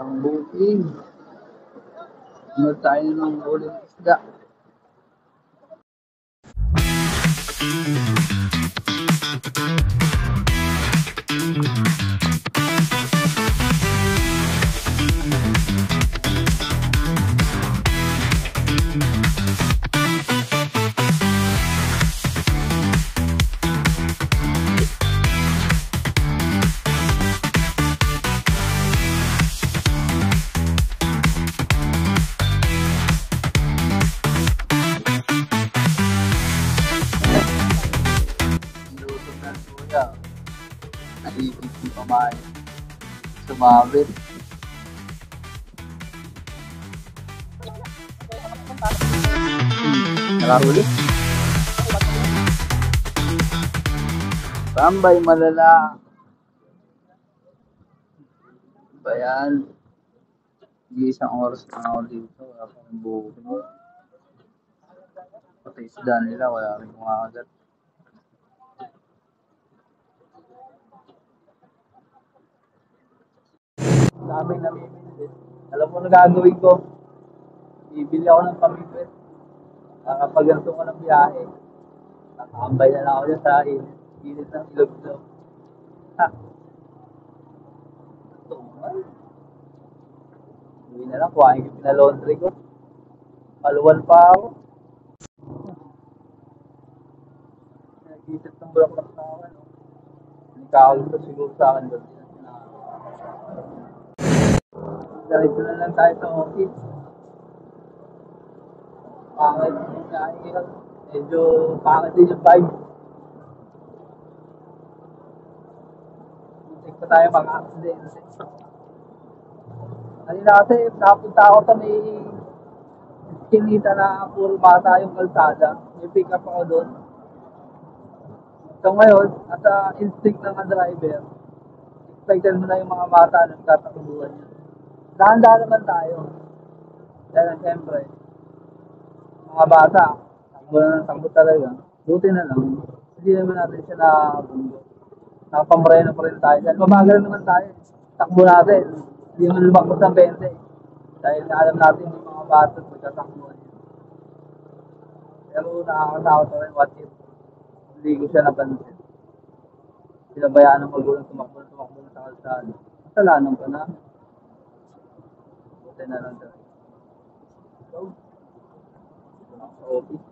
Walang booking. Ano tayo ng uling isda? Niluto na kuya. Naibig yung pamain. Sumabit. Nakahuli. Tambay malala. Bayan. Isang oras na ako dito. Wala pa rin booking. Pati isda nila. Wala rin kumakagat. Sabi namimili. Alam mo na gagawin ko. Bibili ako ng pamimit. Kapag ganito ko ng biyahe. Nakakambay na lang ako dyan sa init ng ilog-ilog. Ha! Ito man. Uwi na lang. Kuhain yung pinalaundry ko. Paluwan pa ako. Nag-isip ng bulak-bulak na ako. No? Nakakawin ko siguro sa akin doon. Diretso na lang tayo sa office. Pangit. Medyo pangit din yung vibe. Check pa tayo mga accident. Kanina kasi napunta ako sa may kinita na puro bata yung kalsada. May pick up ako doon. So ngayon, at instinct ng driver, expected mo na yung mga bata na nagtatakbuhan niya. Dahan-dahan naman tayo. Dahil siyempre, mga bata, takbo na ng takbo talaga. Buti na lang, hindi naman natin siya nakabundo. Nakapamreno pa rin tayo. Dahil mabagal naman tayo. Takbo natin. Hindi naman lumakbos ng 20. Dahil alam natin yung mga bata at magtatakbuhan niya. Pero nakakatakot ko rin, what if hindi ko siya napansin. Sinabayaan ng magulang tumakbo na sa kalsada. Kasalanan ko na. Buti na lang tayo. So, ito na sa office.